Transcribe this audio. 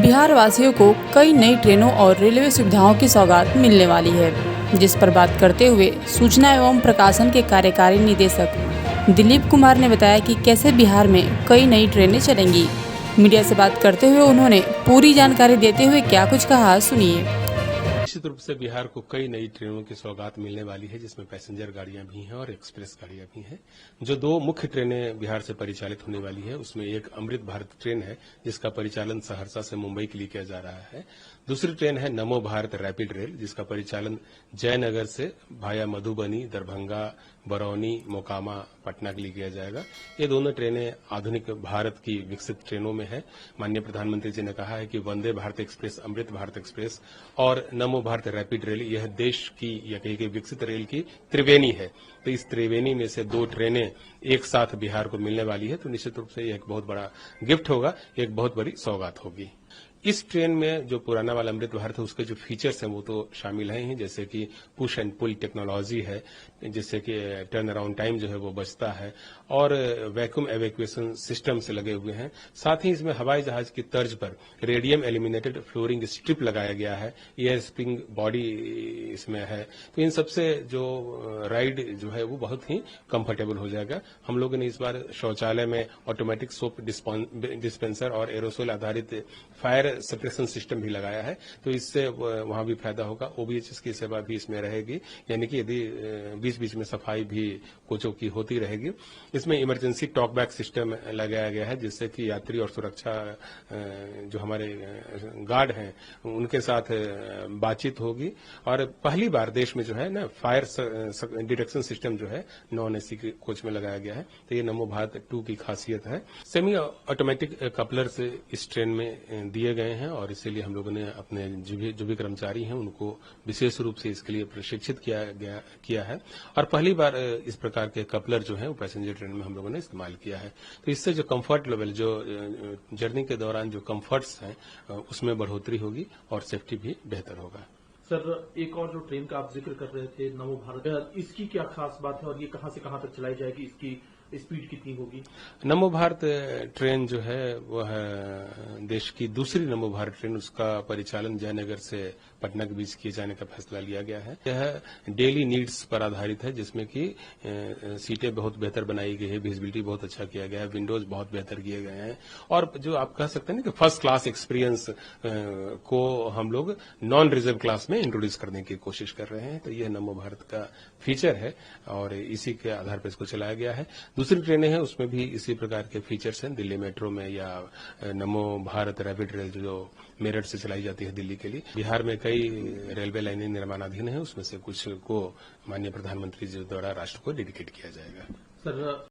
बिहार वासियों को कई नई ट्रेनों और रेलवे सुविधाओं की सौगात मिलने वाली है, जिस पर बात करते हुए सूचना एवं प्रकाशन के कार्यकारी निदेशक दिलीप कुमार ने बताया कि कैसे बिहार में कई नई ट्रेनें चलेंगी। मीडिया से बात करते हुए उन्होंने पूरी जानकारी देते हुए क्या कुछ कहा, सुनिए। निश्चित रूप से बिहार को कई नई ट्रेनों की सौगात मिलने वाली है, जिसमें पैसेंजर गाड़ियां भी हैं और एक्सप्रेस गाड़ियां भी हैं। जो दो मुख्य ट्रेनें बिहार से परिचालित होने वाली है, उसमें एक अमृत भारत ट्रेन है, जिसका परिचालन सहरसा से मुंबई के लिए किया जा रहा है। दूसरी ट्रेन है नमो भारत रैपिड रेल, जिसका परिचालन जयनगर से भाया मधुबनी, दरभंगा, बरौनी, मोकामा, पटना के लिए किया जाएगा। ये दोनों ट्रेनें आधुनिक भारत की विकसित ट्रेनों में है। माननीय प्रधानमंत्री जी ने कहा है कि वंदे भारत एक्सप्रेस, अमृत भारत एक्सप्रेस और नमो भारत रैपिड रेल यह देश की या कहीं की विकसित रेल की त्रिवेणी है। तो इस त्रिवेणी में से दो ट्रेनें एक साथ बिहार को मिलने वाली है, तो निश्चित रूप से यह एक बहुत बड़ा गिफ्ट होगा, एक बहुत बड़ी सौगात होगी। इस ट्रेन में जो पुराना वाला अमृत भारत है, उसके जो फीचर्स हैं वो तो शामिल हैं, जैसे कि पुश एंड पुल टेक्नोलॉजी है, जिससे कि टर्न अराउंड टाइम जो है वो बचता है, और वैक्यूम एवैक्यूएशन सिस्टम से लगे हुए हैं। साथ ही इसमें हवाई जहाज की तर्ज पर रेडियम एल्यूमिनेटेड फ्लोरिंग स्ट्रिप लगाया गया है, एयर स्प्रिंग बॉडी इसमें है। तो इन सबसे जो राइड जो है वो बहुत ही कंफर्टेबल हो जाएगा। हम लोगों ने इस बार शौचालय में ऑटोमेटिक सोप डिस्पेंसर और एरोसोल आधारित फायर सेपरेशन सिस्टम भी लगाया है, तो इससे वहां भी फायदा होगा। ओबीएचएस की सेवा भी इसमें रहेगी, यानी कि यदि बीच बीच में सफाई भी कोचों की होती रहेगी। इसमें इमरजेंसी टॉकबैक सिस्टम लगाया गया है, जिससे कि यात्री और सुरक्षा जो हमारे गार्ड हैं उनके साथ बातचीत होगी। और पहली बार देश में जो है ना फायर डिटेक्शन सिस्टम जो है नॉन एसी के कोच में लगाया गया है, तो ये नमो भारत 2 की खासियत है। सेमी ऑटोमेटिक कपलर से इस ट्रेन में दिए गए हैं, और इसीलिए हम लोगों ने अपने जो भी कर्मचारी हैं उनको विशेष रूप से इसके लिए प्रशिक्षित किया है। और पहली बार इस प्रकार के कपलर जो है वो पैसेंजर ट्रेन में हम लोगों ने इस्तेमाल किया है। तो इससे जो कंफर्ट लेवल, जो जर्नी के दौरान जो कंफर्ट्स हैं उसमें बढ़ोतरी होगी और सेफ्टी भी बेहतर होगा। सर, एक और जो ट्रेन का आप जिक्र कर रहे थे नमो भारत, इसकी क्या खास बात है और ये कहां से कहां तक चलाई जाएगी, इसकी स्पीड कितनी होगी? नमो भारत ट्रेन जो है वह देश की दूसरी नमो भारत ट्रेन, उसका परिचालन जयनगर से पटना के बीच किए जाने का फैसला लिया गया है। यह डेली नीड्स पर आधारित है, जिसमें कि सीटें बहुत बेहतर बनाई गई है, विजिबिलिटी बहुत अच्छा किया गया है, विंडोज बहुत बेहतर किए गए हैं, और जो आप कह सकते हैं ना कि फर्स्ट क्लास एक्सपीरियंस को हम लोग नॉन रिजर्व क्लास में इंट्रोड्यूस करने की कोशिश कर रहे हैं। तो यह नमो भारत का फीचर है और इसी के आधार पर इसको चलाया गया है। दूसरी ट्रेनें हैं उसमें भी इसी प्रकार के फीचर्स हैं। दिल्ली मेट्रो में या नमो भारत रैपिड रेल जो मेरठ से चलाई जाती है दिल्ली के लिए, बिहार में कई रेलवे लाइनें निर्माणाधीन हैं, उसमें से कुछ को माननीय प्रधानमंत्री जी द्वारा राष्ट्र को डेडिकेट किया जाएगा। सर